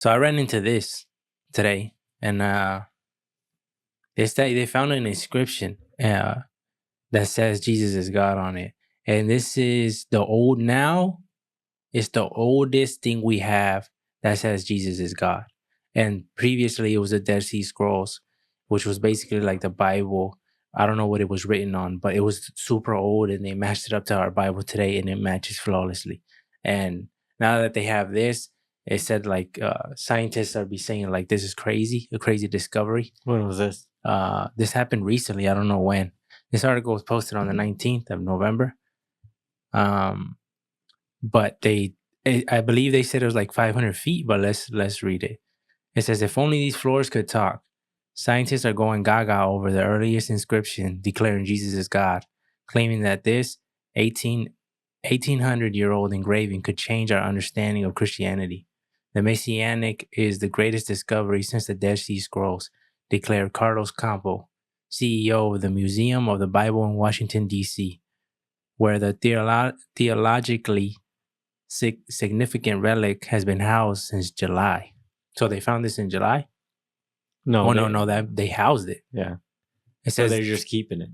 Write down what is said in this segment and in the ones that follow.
So I ran into this today, and they found an inscription that says Jesus is God on it, and this is the old now. It's the oldest thing we have that says Jesus is God, and previously it was the Dead Sea Scrolls, which was basically like the Bible. I don't know what it was written on, but it was super old, and they matched it up to our Bible today, and it matches flawlessly. And now that they have this, it said like scientists are be saying like this is crazy, a crazy discovery. When was this? This happened recently. I don't know when. This article was posted on the 19th of November. But I believe they said it was like 500 feet. But let's read it. It says, if only these floors could talk. Scientists are going gaga over the earliest inscription declaring Jesus is God, claiming that this 1800-year-old engraving could change our understanding of Christianity. The Messianic is the greatest discovery since the Dead Sea Scrolls, declared Carlos Campo, CEO of the Museum of the Bible in Washington, D.C., where the theologically significant relic has been housed since July. So they found this in July? No. No, that they housed it. Yeah. It So says they're just keeping it.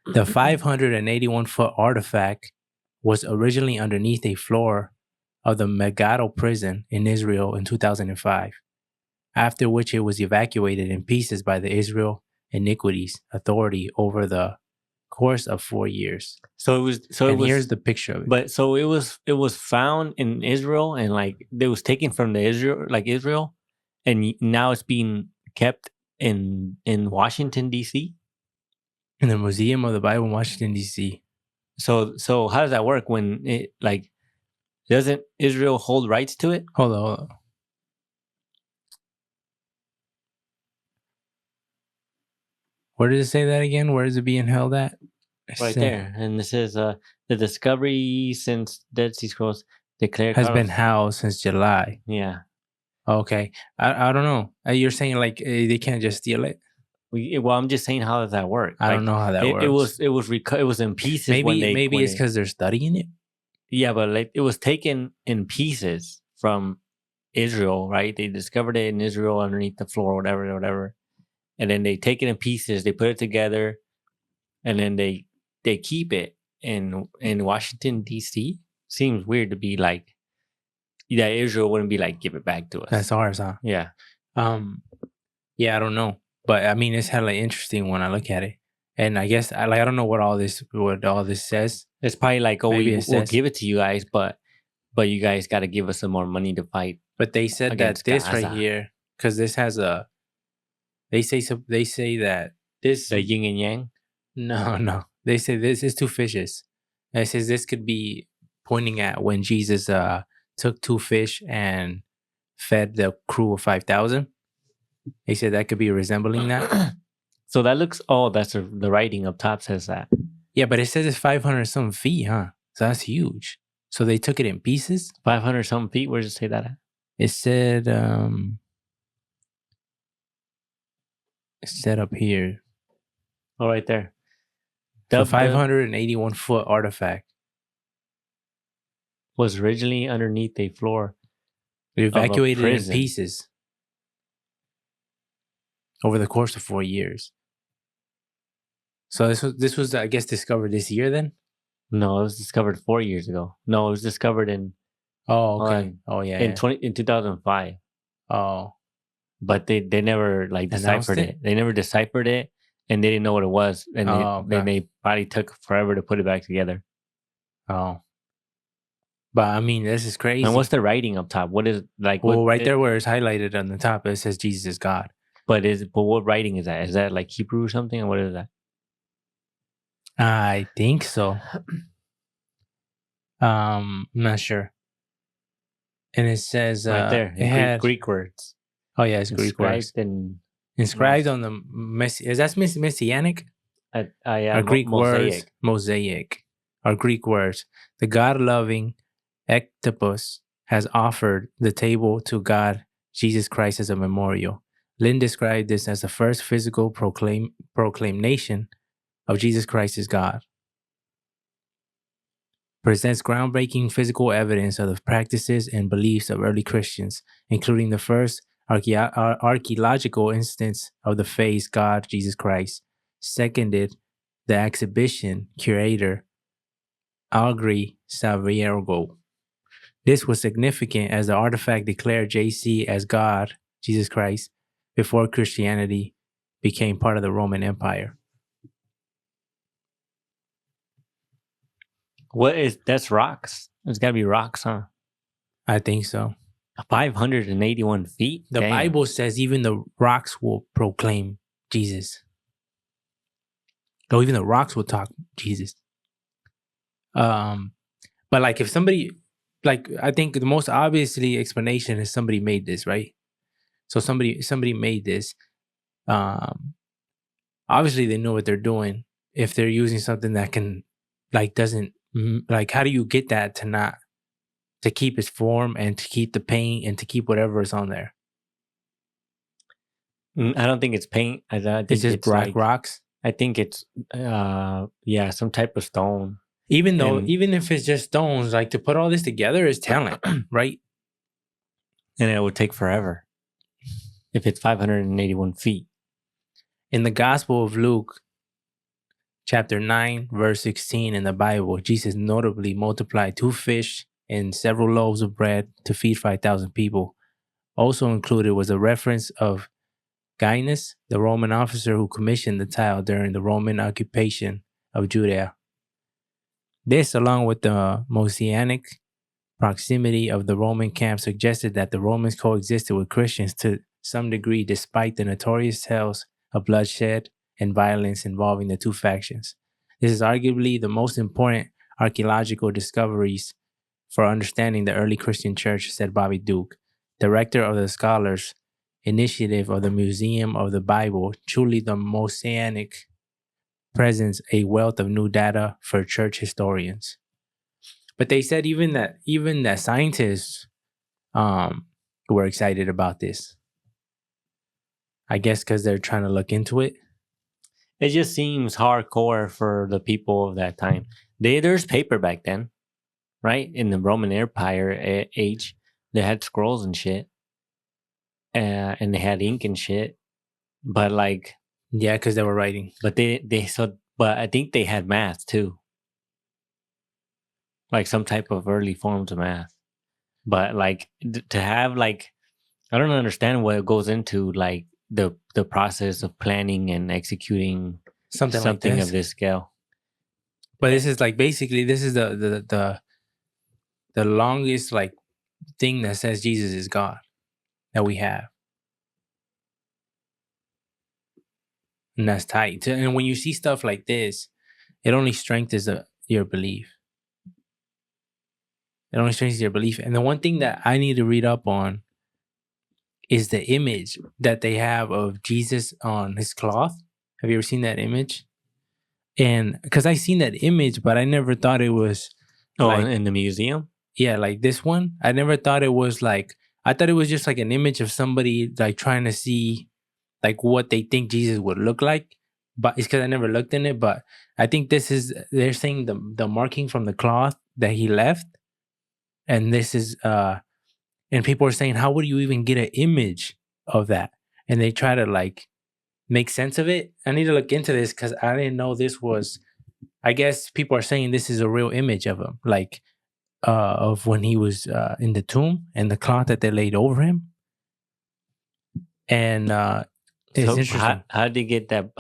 the 581-foot artifact was originally underneath a floor of the Megiddo prison in Israel in 2005, after which it was evacuated in pieces by the Israel Iniquities Authority over the course of 4 years. Here's the picture of it. But so it was found in Israel, and like it was taken from Israel, and now it's being kept in Washington, D.C. In the Museum of the Bible in Washington, D.C. So how does that work when it like doesn't Israel hold rights to it? Hold on. Where does it say that again? Where is it being held at? Right there. And this is the discovery since Dead Sea Scrolls declared has been housed since July. Yeah. Okay. I don't know. You're saying like they can't just steal it? Well, I'm just saying, how does that work? I don't know how that works. It was in pieces. Maybe it's because they're studying it. Yeah, but like it was taken in pieces from Israel, right? They discovered it in Israel underneath the floor, whatever. And then they take it in pieces, they put it together, and then they keep it in Washington, D.C. Seems weird to be like, yeah, Israel wouldn't be like, give it back to us. That's ours, huh? Yeah. Yeah, I don't know. But I mean, it's hella interesting when I look at it. And I guess I don't know what all this says. It's probably like, oh, we'll give it to you guys, but you guys got to give us some more money to fight. But they said that this Gaza. Right here, because this has a. They say that this the yin and yang. No. They say this is two fishes. And it says this could be pointing at when Jesus took two fish and fed the crew of 5,000. They said that could be resembling that. So that looks. Oh, that's the writing up top says that. Yeah, but it says it's 500 some feet, huh? So that's huge. So they took it in pieces. 500 some feet. Where does it say that at? It said up here. Oh, right there. The 581-foot artifact was originally underneath a floor. Evacuated in pieces over the course of 4 years. So this was I guess discovered this year then? No, it was discovered 4 years ago. No, it was discovered in. Oh, okay. In 2005. Oh, but they never like deciphered it. They never deciphered it, and they didn't know what it was, and then they probably took forever to put it back together. Oh, but I mean, this is crazy. And what's the writing up top? What is like? Well, right there where it's highlighted on the top, it says Jesus is God. But what writing is that? Is that like Hebrew or something, or what is that? I think so. I'm not sure. And it says right there, Greek words. Oh yeah, it's Greek words. Inscribed on the is that Messianic? Yeah, Greek words, Mosaic. Are Greek words. The God-loving Ectopus has offered the table to God Jesus Christ as a memorial. Lynn described this as the first physical proclamation of Jesus Christ as God. presents groundbreaking physical evidence of the practices and beliefs of early Christians, including the first archaeological instance of the face God, Jesus Christ. Seconded the exhibition curator, Algri Saviergo. This was significant as the artifact declared JC as God, Jesus Christ, before Christianity became part of the Roman Empire. That's rocks? It's got to be rocks, huh? I think so. 581 feet? The Bible says even the rocks will proclaim Jesus. Or even the rocks will talk Jesus. But like if somebody, like I think the most obviously explanation is somebody made this, right? So somebody made this. Obviously they know what they're doing. If they're using something that can, like, doesn't, like, how do you get that to keep its form and to keep the paint and to keep whatever is on there? I don't think it's paint. I think It's just black like, rocks. I think it's some type of stone. Even if it's just stones, like to put all this together is talent, right? And it would take forever if it's 581 feet. In the Gospel of Luke, chapter 9, verse 16 in the Bible, Jesus notably multiplied 2 fish and several loaves of bread to feed 5,000 people. Also included was a reference of Gaius, the Roman officer who commissioned the tile during the Roman occupation of Judea. This, along with the Mosaic proximity of the Roman camp, suggested that the Romans coexisted with Christians to some degree despite the notorious tales of bloodshed and violence involving the two factions. This is arguably the most important archaeological discoveries for understanding the early Christian church, said Bobby Duke, director of the Scholars Initiative of the Museum of the Bible. Truly, the Mosaic presents a wealth of new data for church historians. But they said even that scientists were excited about this. I guess because they're trying to look into it. It just seems hardcore for the people of that time. There's paper back then, right? In the Roman Empire age, they had scrolls and shit, and they had ink and shit. But like, yeah, because they were writing. But but I think they had math too, like some type of early forms of math. But like to have like, I don't understand what goes into like the process of planning and executing something like of this scale. But this is like basically this is the longest like thing that says Jesus is God that we have. And that's tight. And when you see stuff like this, it only strengthens your belief. It only strengthens your belief. And the one thing that I need to read up on is the image that they have of Jesus on his cloth. Have you ever seen that image? And because I seen that image, but I never thought it was. Like, in the museum? Yeah, like this one. I never thought it was like, I thought it was just like an image of somebody like trying to see like what they think Jesus would look like. But it's because I never looked in it. But I think they're saying the marking from the cloth that he left. And this is, and people are saying, how would you even get an image of that? And they try to like make sense of it. I need to look into this because I didn't know this was, I guess people are saying this is a real image of him, like of when he was in the tomb and the cloth that they laid over him. And it's interesting. How did they get that?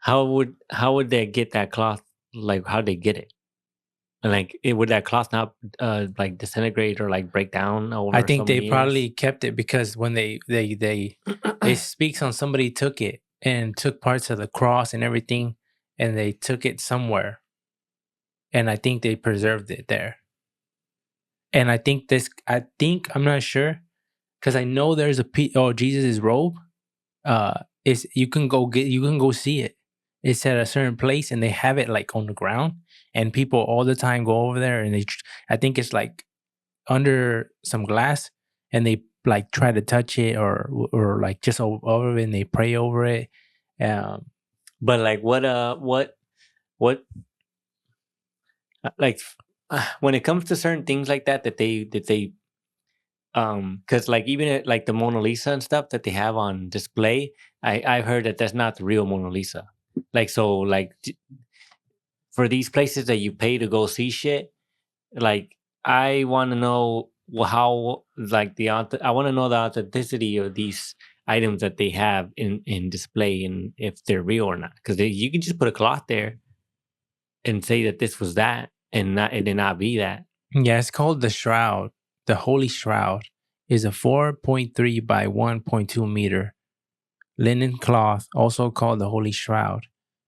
How would they get that cloth? Like, how'd they get it? Like, would that cloth not like disintegrate or like break down over I think so they many probably years? kept it because when they it speaks on somebody took it and took parts of the cross and everything and they took it somewhere. And I think they preserved it there. And I think I'm not sure because I know there's Jesus' robe. You can go see it. It's at a certain place and they have it like on the ground and people all the time go over there and I think it's like under some glass and they like try to touch it or like just over it and they pray over it. But like what Like when it comes to certain things like that they because like even like the Mona Lisa and stuff that they have on display, I've heard that that's not the real Mona Lisa. Like so like for these places that you pay to go see shit, like I want to know how like I want to know the authenticity of these items that they have in display and if they're real or not, because you can just put a cloth there and say that this was that and it not be that. Yeah, it's called the Shroud. The Holy Shroud is a 4.3 by 1.2 meter linen cloth, also called the Holy Shroud,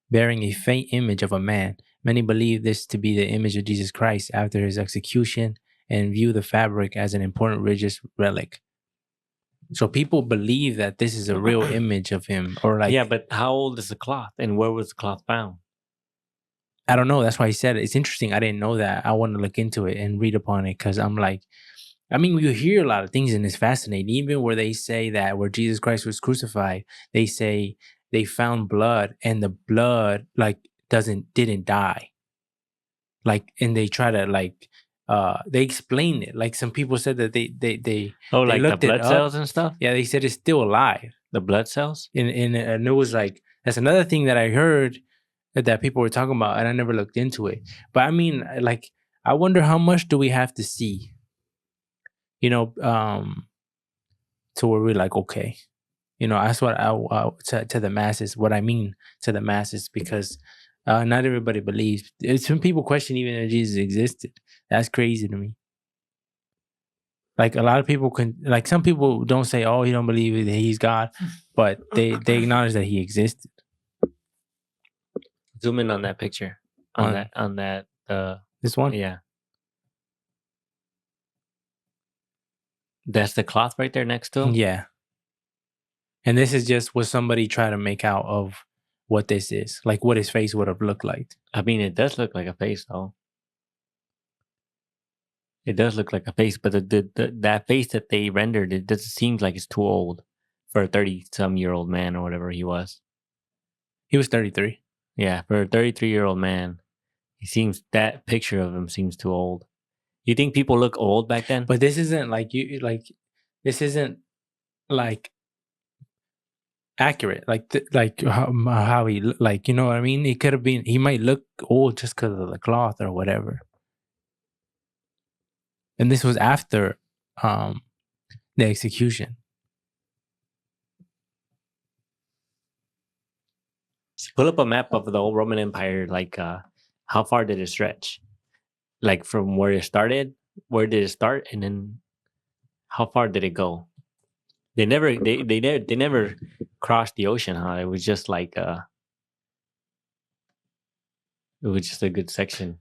bearing a faint image of a man. Many believe this to be the image of Jesus Christ after his execution and view the fabric as an important religious relic. So people believe that this is a real image of him, or like, Yeah, but how old is the cloth and where was the cloth found? I don't know. That's why I said it. It's interesting. I didn't know that. I want to look into it and read upon it because I'm like, I mean, you hear a lot of things and it's fascinating. Even where they say that where Jesus Christ was crucified, they say they found blood and the blood like didn't die. Like, and they try to like they explain it. Like some people said that they Like the looked it blood up. cells and stuff? Yeah, they said it's still alive. The blood cells? And it was like that's another thing that I heard that people were talking about, and I never looked into it. But I mean, like, I wonder how much do we have to see, you know, to where we're like, okay, that's what to the masses. What I mean to the masses, because not everybody believes. Some people question even if Jesus existed. That's crazy to me. Like a lot of people like some people don't say, oh, he don't believe that he's God, but they acknowledge that he existed. Zoom in on that picture. On that This one? yeah. That's the cloth right there next to him? Yeah. And this is just what somebody tried to make out of what this is, like what his face would have looked like. I mean, it does look like a face, though. It does look like a face, but that face that they rendered, it doesn't seem like it's too old for a 30-some-year-old man or whatever he was. He was 33. Yeah, for a 33-year-old man, that picture of him seems too old. You think people look old back then? But this isn't this isn't like accurate. Like how he like, you know what I mean? He could have been. He might look old just because of the cloth or whatever. And this was after the execution. Pull up a map of the old Roman Empire. Like, how far did it stretch? Like from where it started, where did it start, and then how far did it go? They never crossed the ocean, huh? It was just like it was just a good section.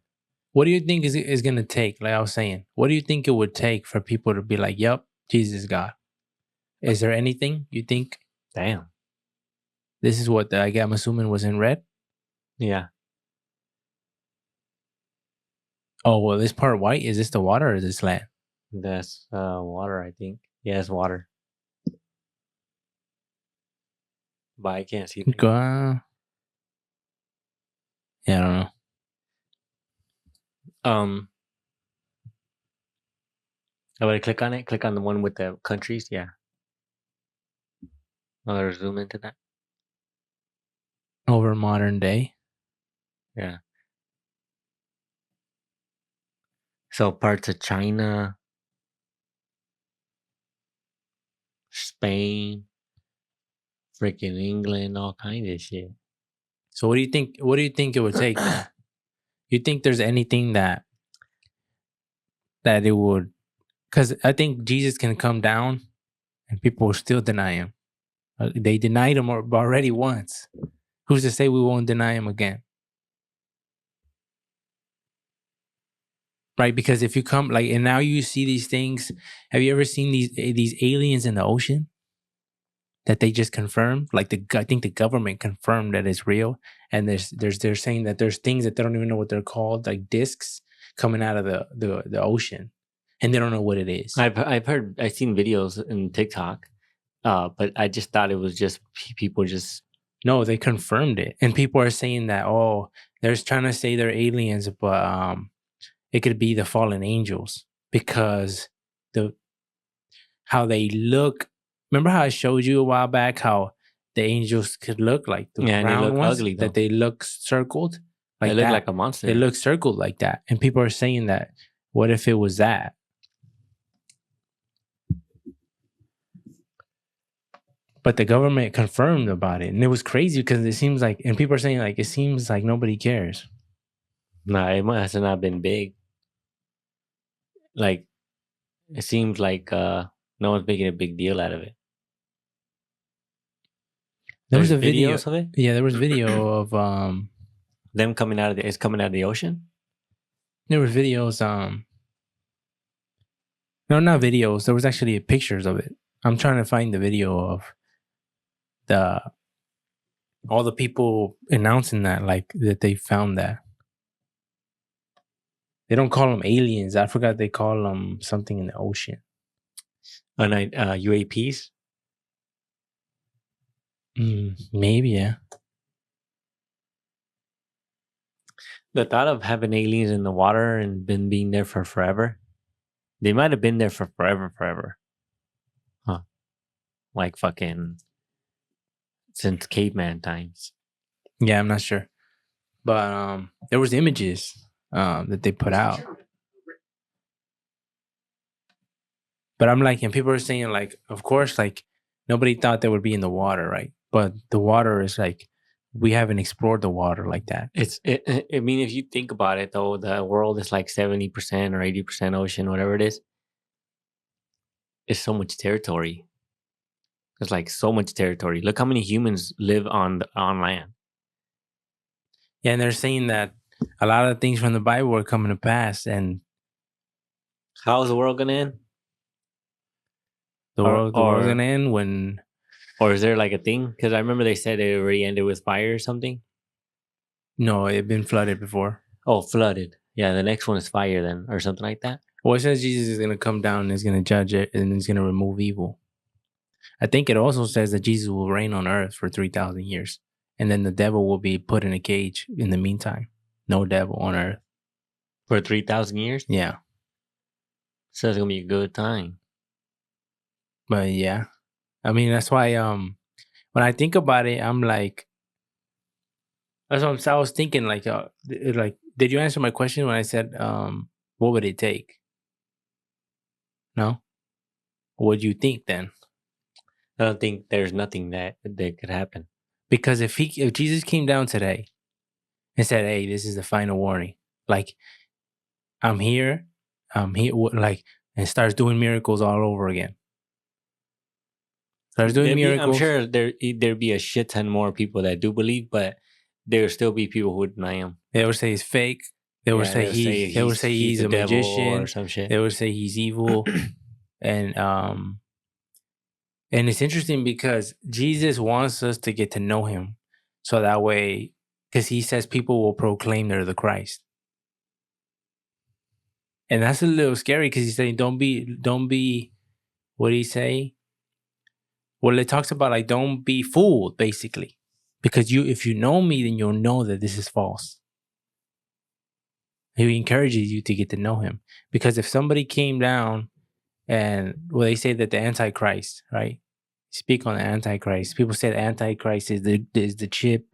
What do you think is going to take? Like I was saying, what do you think it would take for people to be like, "Yep, Jesus is God"? Is there anything you think? Damn. This is what I'm assuming was in red. Yeah. Oh well, this part white. Is this the water or is this land? That's water, I think. Yeah, it's water. But I can't see. Yeah, I don't know. I would click on it. Click on the one with the countries. Yeah. I'll zoom into that. Over modern day. Yeah. So parts of China, Spain, freaking England, all kinds of shit. So what do you think? What do you think it would take? You think there's anything that it would? Because I think Jesus can come down, and people will still deny him. They denied him already once. Who's to say we won't deny him again? Right? Because if you come like, and now you see these things. Have you ever seen these aliens in the ocean that they just confirmed? Like I think the government confirmed that it's real, and they're saying that there's things that they don't even know what they're called, like discs coming out of the ocean, and they don't know what it is. I've seen videos in TikTok, but I just thought it was just people just. No, they confirmed it, and people are saying that they're trying to say they're aliens, but it could be the fallen angels because how they look. Remember how I showed you a while back how the angels could look like the Yeah, and they round look ones ugly, that though. they look circled They like look that. like a monster. They look circled like that, and people are saying that. What if it was that? But the government confirmed about it, and it was crazy because it seems like, and people are saying like it seems like nobody cares. Nah, it must have not been big. Like, it seems like no one's making a big deal out of it. There was There's a video videos of it. Yeah, there was video of Them coming out of it's coming out of the ocean. there was videos no, not videos. There was actually pictures of it. I'm trying to find the video of all the people announcing that, like that they found that. They don't call them aliens. I forgot they call them something in the ocean. UAPs. Maybe, yeah. The thought of having aliens in the water and being there for forever. They might have been there for forever. Huh. Like fucking since caveman times. Yeah, I'm not sure. But there was images that they put out. But I'm like, and people are saying like, of course, like nobody thought they would be in the water, right? But the water is like, we haven't explored the water like that. I mean, if you think about it, though, the world is like 70% or 80% ocean, whatever it is. It's so much territory. It's like so much territory. Look how many humans live on land. Yeah, and they're saying that a lot of things from the Bible are coming to pass, and how is the world gonna end? The world's gonna end when. Or is there like a thing? Because I remember they said it already ended with fire or something. No, it had been flooded before. Oh, flooded. Yeah, the next one is fire then, or something like that. Well, it says Jesus is going to come down and is going to judge it and is going to remove evil. I think it also says that Jesus will reign on earth for 3,000 years. And then the devil will be put in a cage in the meantime. No devil on earth. For 3,000 years? Yeah. So it's going to be a good time. But yeah. I mean, that's why when I think about it, I'm like, that's what I was thinking, like, did you answer my question when I said, what would it take? No? What do you think then? I don't think there's nothing that could happen. Because if Jesus came down today and said, hey, this is the final warning, like, I'm here, like, and starts doing miracles all over again. Starts doing miracles. I'm sure there'd be a shit ton more people that do believe, but there'll still be people who would deny him. They would say he's fake. They would say he's a magician or some shit. They would say he's evil. And it's interesting because Jesus wants us to get to know him. So that way, because he says people will proclaim they're the Christ. And that's a little scary because he's saying, don't be, what did he say? Well, it talks about like, don't be fooled, basically. Because if you know me, then you'll know that this is false. He encourages you to get to know him. Because if somebody came down and, well, they say that the Antichrist, right? Speak on the Antichrist. People say the Antichrist is the chip.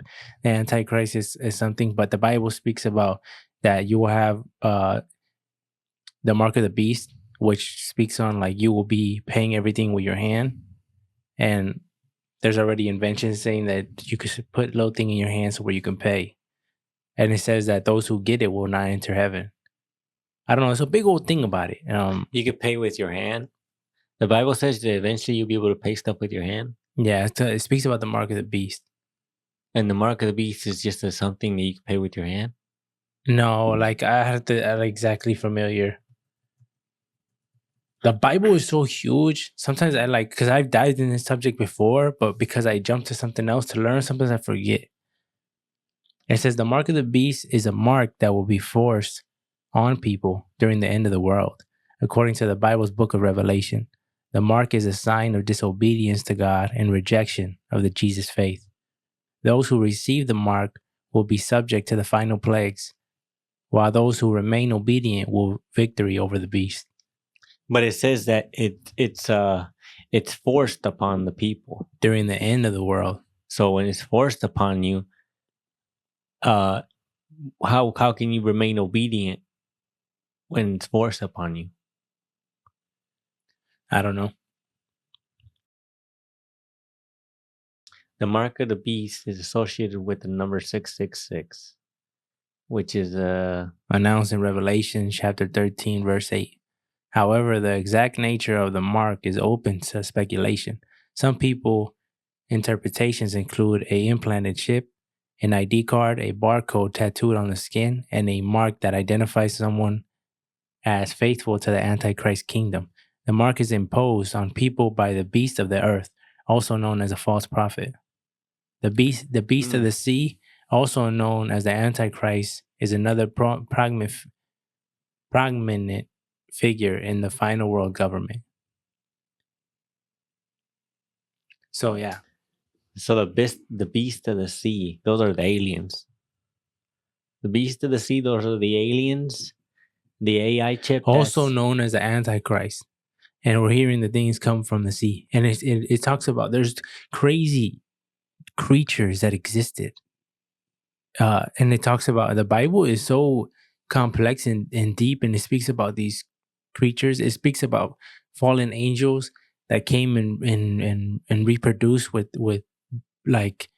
The Antichrist is something, but the Bible speaks about that you will have the mark of the beast, which speaks on like you will be paying everything with your hand. And there's already inventions saying that you could put a little thing in your hands where you can pay. And it says that those who get it will not enter heaven. I don't know. It's a big old thing about it. You could pay with your hand. The Bible says that eventually you'll be able to pay stuff with your hand. Yeah, it speaks about the mark of the beast. And the mark of the beast is just something that you can pay with your hand? No, like I have to exactly familiar. The Bible is so huge. Sometimes I because I've dived in this subject before, but because I jumped to something else to learn, sometimes I forget. It says the mark of the beast is a mark that will be forced on people during the end of the world. According to the Bible's book of Revelation, the mark is a sign of disobedience to God and rejection of the Jesus faith. Those who receive the mark will be subject to the final plagues while those who remain obedient will victory over the beast. But it says that it's forced upon the people during the end of the world. So when it's forced upon you, how can you remain obedient when it's forced upon you? I don't know. The mark of the beast is associated with the number 666, which is announced in Revelation chapter 13, verse 8. However, the exact nature of the mark is open to speculation. Some people interpretations include a implanted chip, an ID card, a barcode tattooed on the skin, and a mark that identifies someone as faithful to the Antichrist kingdom. The mark is imposed on people by the beast of the earth, also known as a false prophet. The beast of the sea, also known as the Antichrist, is another prominent figure in the final world government. So yeah. So the beast of the sea, those are the aliens. The beast of the sea, those are the aliens. The AI chip, also known as the Antichrist. And we're hearing the things come from the sea. And it talks about there's crazy creatures that existed. And it talks about the Bible is so complex and deep, and it speaks about these creatures. It speaks about fallen angels that came and reproduced with like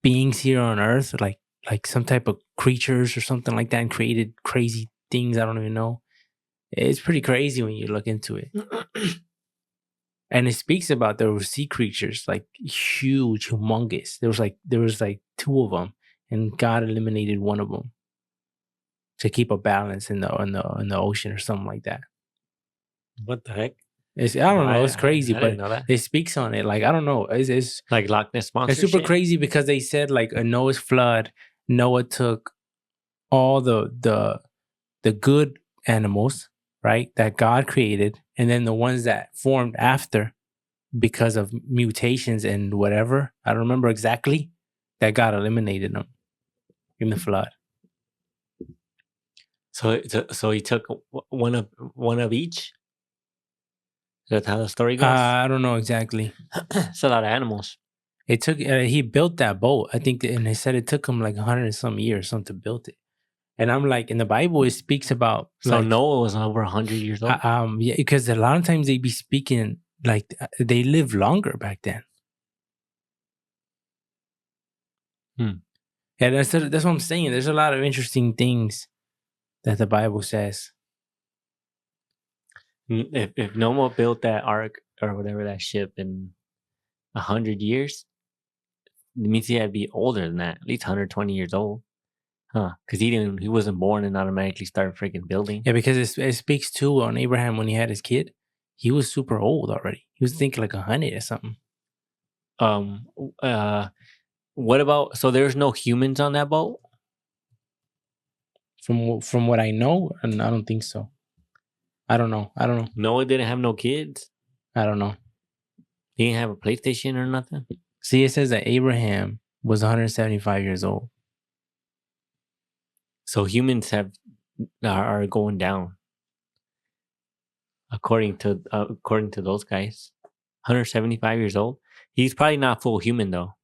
beings here on earth, like some type of creatures or something like that, and created crazy things. I don't even know. It's pretty crazy when you look into it. And it speaks about there were sea creatures, like huge, humongous. There was like two of them, and God eliminated one of them to keep a balance in the ocean or something like that. What the heck? I don't know. It's crazy, but it speaks on it. Like I don't know. It's like Loch Ness monster. It's super crazy because they said like a Noah's flood. Noah took all the good animals, right, that God created, and then the ones that formed after because of mutations and whatever, I don't remember exactly, that God eliminated them in the flood. So he took one of each? That's how the story goes? I don't know exactly. It's a lot of animals. It took he built that boat, I think, and they said it took him like 100 and some years or something to build it. And I'm like, in the Bible, it speaks about. So like, Noah was over 100 years old. Yeah, because a lot of times they be speaking like they live longer back then. Yeah, that's what I'm saying. There's a lot of interesting things that the Bible says. If Noah built that ark or whatever, that ship, in 100 years, it means he had to be older than that, at least 120 years old. Huh? Because he wasn't born and automatically started freaking building. Yeah, because it speaks too on Abraham when he had his kid. He was super old already. He was thinking like 100 or something. What about, so there's no humans on that boat? From what I know, and I don't think so. I don't know. Noah didn't have no kids? I don't know. He didn't have a PlayStation or nothing? See, it says that Abraham was 175 years old. So humans are going down, according to those guys. 175 years old. He's probably not full human though.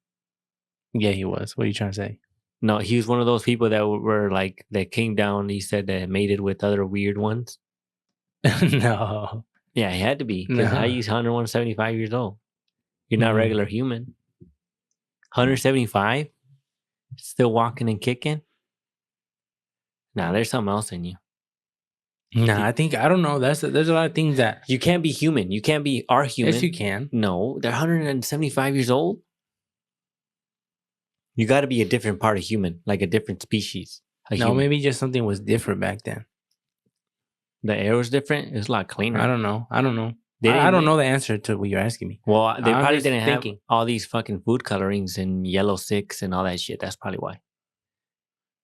Yeah, he was. What are you trying to say? No, he was one of those people that were like that came down. He said that mated with other weird ones. No. Yeah, he had to be, because how he's 175 years old. You're not regular human. 175, still walking and kicking. Nah, there's something else in you. Nah, I don't know. There's a lot of things that you can't be human. You can't be our human. Yes, you can. No, they're 175 years old. You got to be a different part of human, like a different species. Maybe just something was different back then. The air was different. It was a lot cleaner. I don't know. I don't know the answer to what you're asking me. Well, they probably didn't have all these fucking food colorings and yellow 6 and all that shit. That's probably why.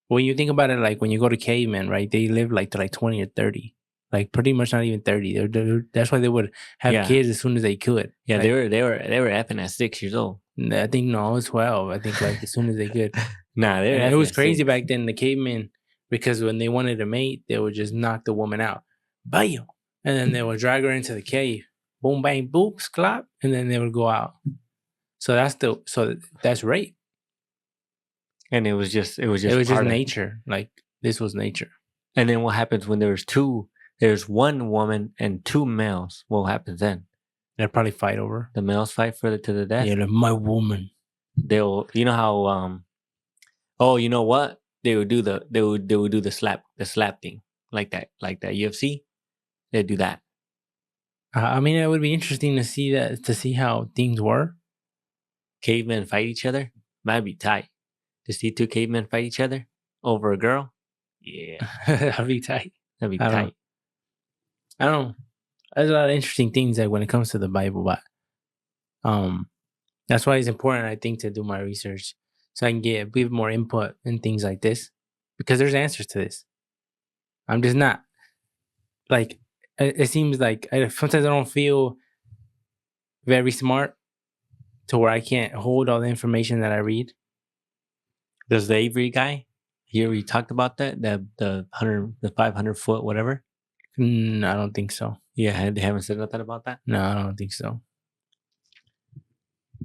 When you think about it, like when you go to cavemen, right? They live like to like 20 or 30. Like pretty much not even 30. That's why they would have kids as soon as they could. Yeah, like, they were effing at 6 years old. I think no, it was 12. I think like as soon as they could. Nah, it was crazy back then. The cavemen, because when they wanted to mate, they would just knock the woman out, bam, and then they would drag her into the cave, boom, bang, boop, clap, and then they would go out. So that's rape. And it was just nature. Like this was nature. And then what happens when there's one woman and two males? What happens then? They'll probably fight over. The males fight to the death. Yeah, like, my woman. They'll, you know how oh, you know what? They would do the slap thing like that UFC. They do that. I mean, it would be interesting to see how things were. Cavemen fight each other. Might be tight. To see two cavemen fight each other over a girl. Yeah, that'd be tight. That'd be tight. I don't know. There's a lot of interesting things like when it comes to the Bible, but that's why it's important, I think, to do my research so I can give more input and things like this, because there's answers to this. I'm just not like, it seems like sometimes I don't feel very smart to where I can't hold all the information that I read. Does the Avery guy here we talked about that the 500 foot whatever? I don't think so. Yeah, they haven't said nothing about that. No, I don't think so.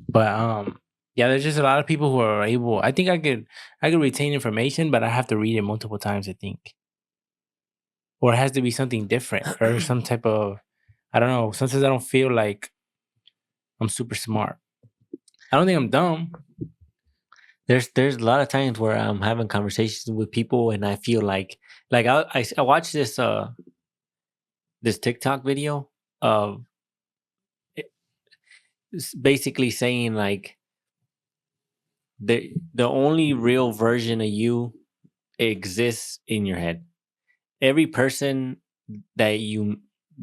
But yeah, there's just a lot of people who are able. I think I could retain information, but I have to read it multiple times, I think. Or it has to be something different or some type of, I don't know. Sometimes I don't feel like I'm super smart. I don't think I'm dumb. There's a lot of times where I'm having conversations with people and I feel like I watched this this TikTok video of basically saying like the only real version of you exists in your head. Every person that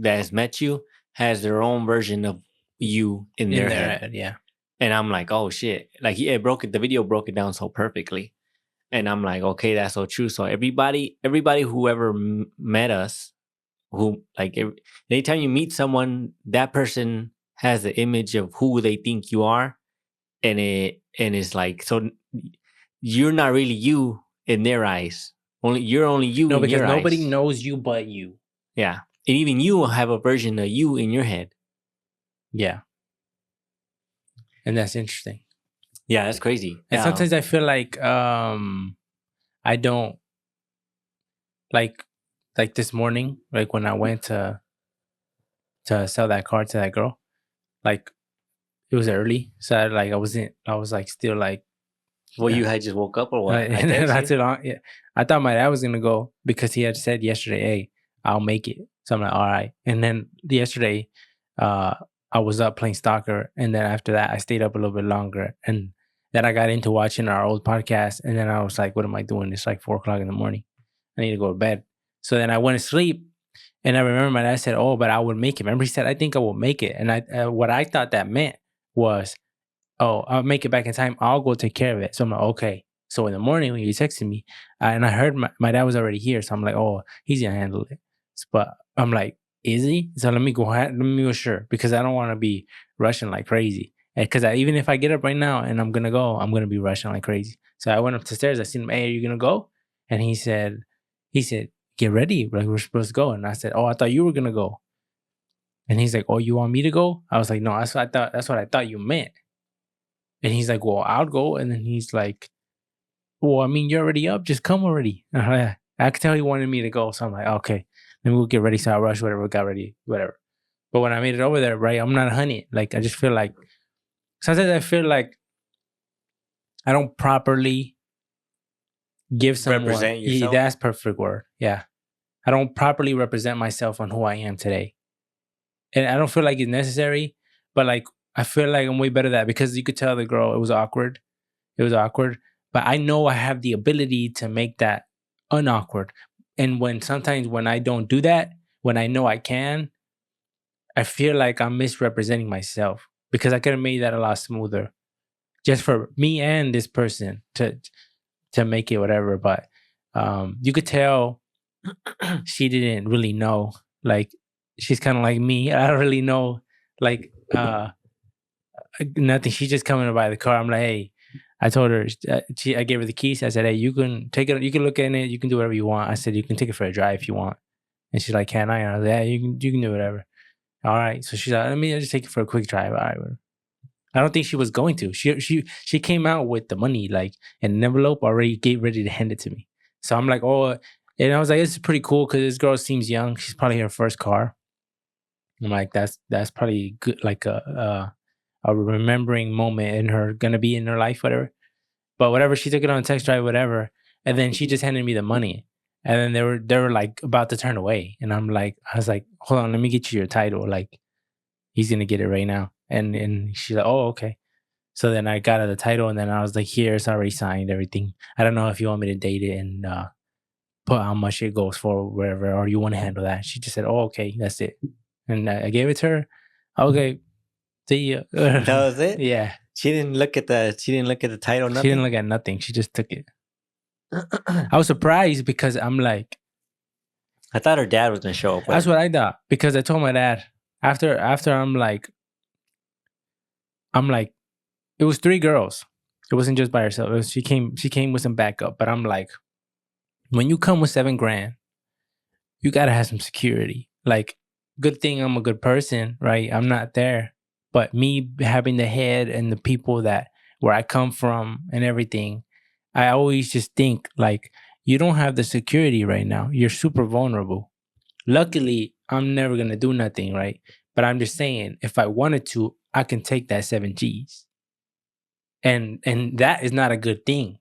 has met you has their own version of you in their head. Yeah. And I'm like, oh shit! Like the video broke it down so perfectly, and I'm like, okay, that's so true. So everybody who ever met us, who like anytime you meet someone, that person has the image of who they think you are, and it's like, so you're not really you in their eyes. You're only you. No, in because your nobody eyes. knows you but you. Yeah, and even you have a version of you in your head. Yeah. And that's interesting. Yeah, that's crazy. And sometimes I feel like I don't like this morning, like when I went to sell that car to that girl, like it was early, so I was like still like. Well, you had just woke up or what? Not too long. Yeah, I thought my dad was gonna go because he had said yesterday, "Hey, I'll make it." So I'm like, "All right." And then yesterday, I was up playing soccer, and then after that, I stayed up a little bit longer, and then I got into watching our old podcast, and then I was like, "What am I doing? It's like 4:00 in the morning. I need to go to bed." So then I went to sleep, and I remember my dad said, "Oh, but I would make it." Remember, he said, "I think I will make it," and what I thought that meant was, "Oh, I'll make it back in time. I'll go take care of it." So I'm like, "Okay." So in the morning when you texted me, and I heard my dad was already here, so I'm like, "Oh, he's gonna handle it." But I'm like, is he? So let me go sure, because I don't want to be rushing like crazy. Because even if I get up right now and I'm gonna go, I'm gonna be rushing like crazy. So I went up the stairs. I seen him. "Hey, are you gonna go?" And he said, "Get ready. Like we're supposed to go." And I said, "Oh, I thought you were gonna go." And he's like, "Oh, you want me to go?" I was like, "No, that's what I thought you meant." And he's like, "Well, I'll go." And then he's like, "Well, I mean, you're already up. Just come already." And I'm like, I could tell he wanted me to go. So I'm like, "Okay, then we'll get ready." So I rushed, whatever, got ready, whatever. But when I made it over there, right, I'm not a honey. Like, I just feel like, sometimes I feel like I don't properly give someone. Represent yourself? That's perfect word. Yeah. I don't properly represent myself on who I am today. And I don't feel like it's necessary, but like, I feel like I'm way better at that, because you could tell the girl it was awkward. It was awkward. But I know I have the ability to make that unawkward. And sometimes when I don't do that, when I know I can, I feel like I'm misrepresenting myself, because I could have made that a lot smoother, just for me and this person to make it whatever. But you could tell she didn't really know. Like, she's kind of like me. I don't really know, like, nothing. She's just coming to buy the car. I'm like, "Hey, I told her, I gave her the keys. I said, hey, you can take it. You can look in it. You can do whatever you want. I said, you can take it for a drive if you want. And she's like, can I? And I was like, yeah, you can do whatever. All right. So she's like, let me just take it for a quick drive. All right. I don't think she was going to. She came out with the money, like in an envelope already, get ready to hand it to me. So I'm like, oh, and I was like, this is pretty cool because this girl seems young. She's probably her first car. I'm like, that's probably good, like a remembering moment in her, gonna be in her life, whatever. But whatever, she took it on a text drive, whatever, and then she just handed me the money, and then they were like about to turn away, and I was like, hold on, let me get you your title, like he's gonna get it right now, and she's like, oh, okay. So then I got her the title, and then I was like, here, it's already signed, everything. I don't know if you want me to date it and put how much it goes for, wherever, or you want to handle that. She just said, oh, okay, that's it, and I gave it to her. Okay, see ya. That was it. Yeah. She didn't look at the title. Nothing. She didn't look at nothing. She just took it. I was surprised because I'm like, I thought her dad was gonna show up. That's what I thought, because I told my dad after I'm like, it was 3 girls. It wasn't just by herself. She came with some backup. But I'm like, when you come with $7,000, you gotta have some security. Like, good thing I'm a good person, right? I'm not there. But me having the head and the people that where I come from and everything, I always just think like, you don't have the security right now. You're super vulnerable. Luckily, I'm never gonna do nothing, right? But I'm just saying, if I wanted to, I can take that 7 G's. And that is not a good thing.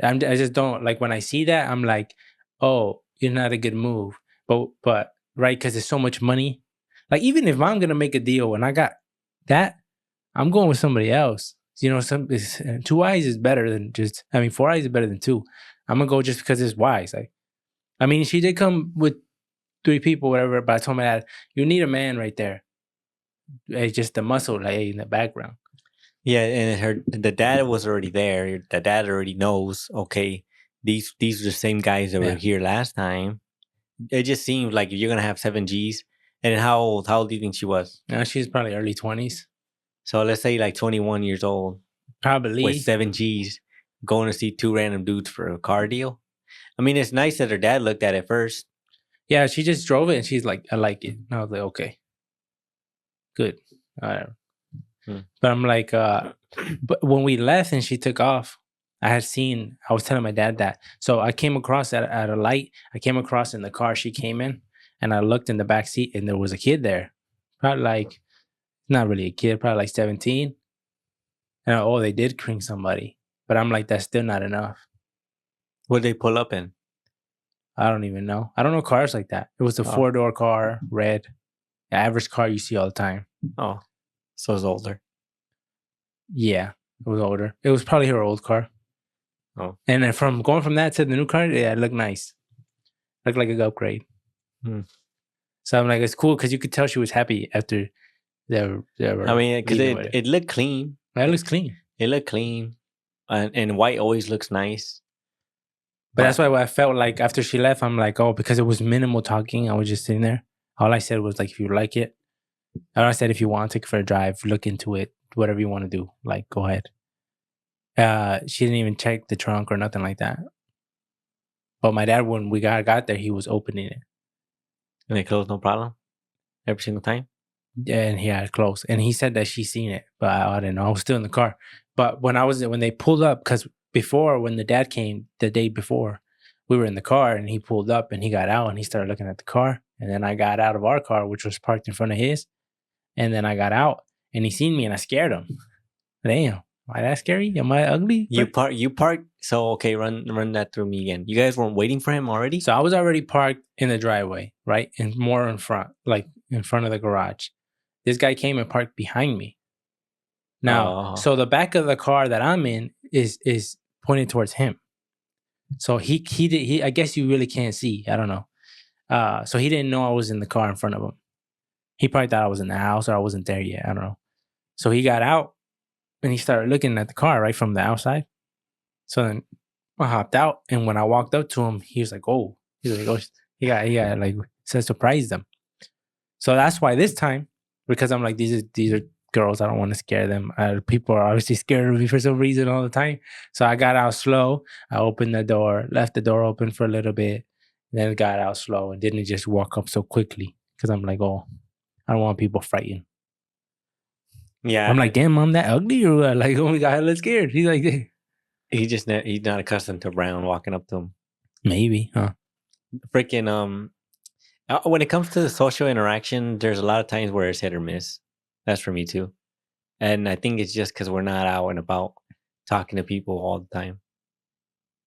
I just don't like, when I see that, I'm like, oh, you're not a good move. But right, because there's so much money. Like, even if I'm gonna make a deal and I got that, I'm going with somebody else. You know, 2 eyes is better than 4 eyes is better than 2. I'm gonna go just because it's wise. Like, I mean, she did come with 3 people, whatever, but I told my dad, you need a man right there. It's just the muscle, like, in the background. Yeah, and the dad was already there. The dad already knows, okay, these are the same guys that were here last time. It just seemed like if you're gonna have 7 G's. And how old do you think she was? She's probably early 20s. So let's say like 21 years old. Probably. With 7 G's, going to see 2 random dudes for a car deal. I mean, it's nice that her dad looked at it first. Yeah, she just drove it and she's like, I like it. And I was like, okay, good. But I'm like, but when we left and she took off, I was telling my dad that. So I came across at a light. I came across in the car she came in, and I looked in the back seat and there was a kid there. Probably like, not really a kid, probably like 17. And they did cring somebody. But I'm like, that's still not enough. What did they pull up in? I don't even know. I don't know cars like that. It was a 4-door car, red. The average car you see all the time. Oh, so it was older. Yeah, it was older. It was probably her old car. Oh. And then from going from that to the new car, yeah, it looked nice. Looked like a upgrade. So I'm like, it's cool because you could tell she was happy after they were. I mean, because it looked clean. It looks clean. It looked clean. And white always looks nice. But that's why I felt like after she left, I'm like, oh, because it was minimal talking. I was just sitting there. All I said was like, if you like it. I said, if you want to take it for a drive, look into it, whatever you want to do, like, go ahead. She didn't even check the trunk or nothing like that. But my dad, when we got there, he was opening it. And it closed, no problem? Every single time? Yeah, and he had it closed. And he said that she seen it, but I didn't know. I was still in the car. But when they pulled up, because before, when the dad came the day before, we were in the car and he pulled up and he got out and he started looking at the car. And then I got out of our car, which was parked in front of his. And then I got out and he seen me and I scared him. Damn, why that scary? Am I ugly? You parked. So, okay, run that through me again. You guys weren't waiting for him already? So I was already parked in the driveway, right? And more in front, like in front of the garage. This guy came and parked behind me. Now, so the back of the car that I'm in is pointed towards him. So he I guess you really can't see. I don't know. So he didn't know I was in the car in front of him. He probably thought I was in the house or I wasn't there yet. I don't know. So he got out and he started looking at the car right from the outside. So then I hopped out, and when I walked up to him, he was like, "Oh," he's like, "Oh," he got like surprised them. So that's why this time, because I'm like, these are girls. I don't want to scare them. People are obviously scared of me for some reason all the time. So I got out slow. I opened the door, left the door open for a little bit, then got out slow and didn't just walk up so quickly because I'm like, oh, I don't want people frightened. Yeah. I'm like, damn, I'm that ugly or what? Like, oh my God, hella scared. He's like, he's not accustomed to Brown walking up to him. Maybe, huh? Freaking when it comes to the social interaction, there's a lot of times where it's hit or miss. That's for me too. And I think it's just because we're not out and about talking to people all the time.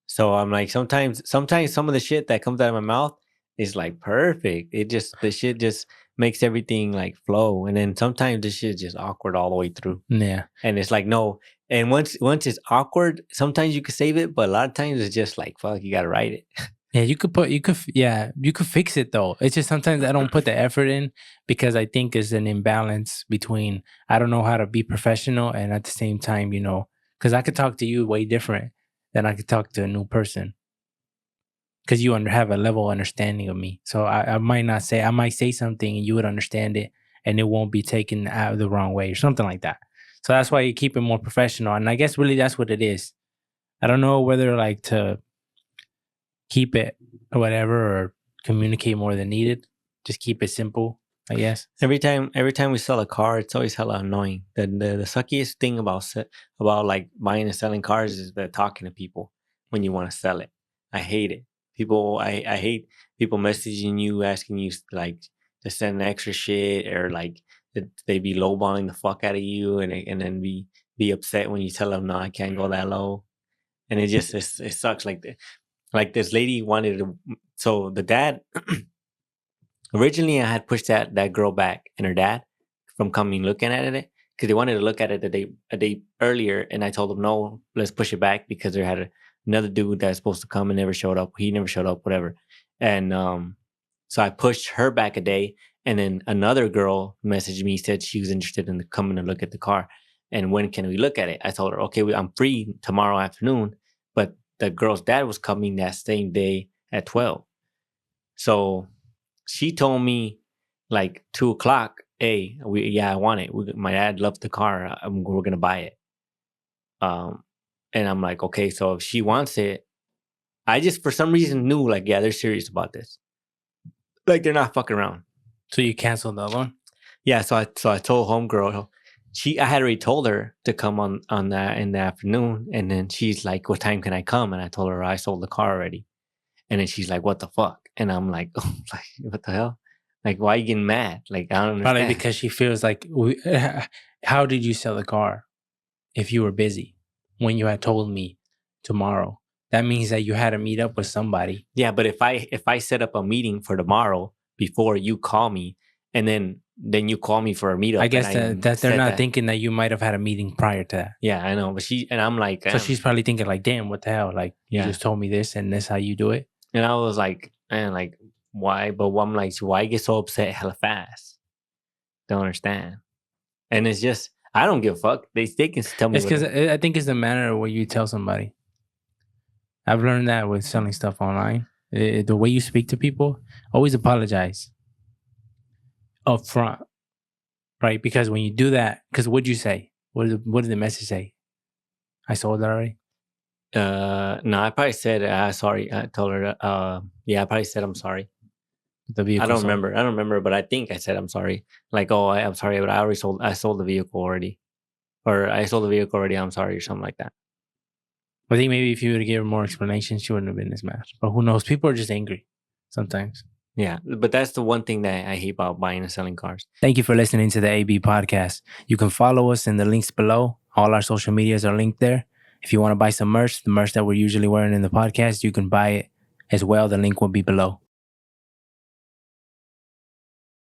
So I'm like, sometimes some of the shit that comes out of my mouth is like perfect. The shit just makes everything like flow. And then sometimes the shit is just awkward all the way through. Yeah. And it's like, no. And once it's awkward, sometimes you can save it, but a lot of times it's just like, fuck, you gotta write it. Yeah, you could fix it though. It's just sometimes I don't put the effort in because I think there's an imbalance between I don't know how to be professional and at the same time, because I could talk to you way different than I could talk to a new person because you have a level of understanding of me. So I might say something and you would understand it and it won't be taken out the wrong way or something like that. So that's why you keep it more professional. And I guess really that's what it is. I don't know whether like to keep it or whatever or communicate more than needed. Just keep it simple, I guess. Every time we sell a car, it's always hella annoying. The suckiest thing about like buying and selling cars is the talking to people when you want to sell it. I hate it. I hate people messaging you, asking you like to send extra shit or like they be lowballing the fuck out of you and then be upset when you tell them no, I can't go that low. And it sucks like that. Like this lady wanted to, so the dad, originally I had pushed that girl back and her dad from coming looking at it because they wanted to look at it a day earlier. And I told them, no, let's push it back because there had another dude that's supposed to come and never showed up. He never showed up, whatever. And so I pushed her back a day. And then another girl messaged me, said she was interested in coming to look at the car. And when can we look at it? I told her, okay, I'm free tomorrow afternoon, but the girl's dad was coming that same day at 12. So she told me like 2:00, hey, I want it. My dad loves the car. We're going to buy it. And I'm like, okay, so if she wants it, I just for some reason knew like, yeah, they're serious about this. Like they're not fucking around. So you canceled the other one? Yeah, so I told homegirl, I had already told her to come on that in the afternoon, and then she's like, "What time can I come?" And I told her I sold the car already, and then she's like, "What the fuck?" And I'm like, "Oh, like what the hell? Like why are you getting mad? Like I don't understand." Probably because she feels like, how did you sell the car if you were busy when you had told me tomorrow? That means that you had to meet up with somebody. Yeah, but if I set up a meeting for tomorrow before you call me, and then you call me for a meetup. I guess that they're not thinking that you might have had a meeting prior to that. Yeah, I know. But I'm like... So she's probably thinking like, damn, what the hell? Like, you just told me this and this how you do it? And I was like, man, like, why? But I'm like, why get so upset hella fast? Don't understand. And it's just, I don't give a fuck. They can tell me. It's because I think it's the manner of what you tell somebody. I've learned that with selling stuff online. The way you speak to people, always apologize up front, right? Because when you do that, because what'd you say? What did the message say? I sold it already? No, I probably said sorry. I told her, I probably said I'm sorry. The vehicle. I don't remember, but I think I said I'm sorry. Like, oh, I'm sorry, but I sold the vehicle already, or I sold the vehicle already. I'm sorry, or something like that. I think maybe if you would have given her more explanation, she wouldn't have been this mad. But who knows? People are just angry sometimes. Yeah, but that's the one thing that I hate about buying and selling cars. Thank you for listening to the AB podcast. You can follow us in the links below. All our social medias are linked there. If you want to buy some merch, the merch that we're usually wearing in the podcast, you can buy it as well. The link will be below.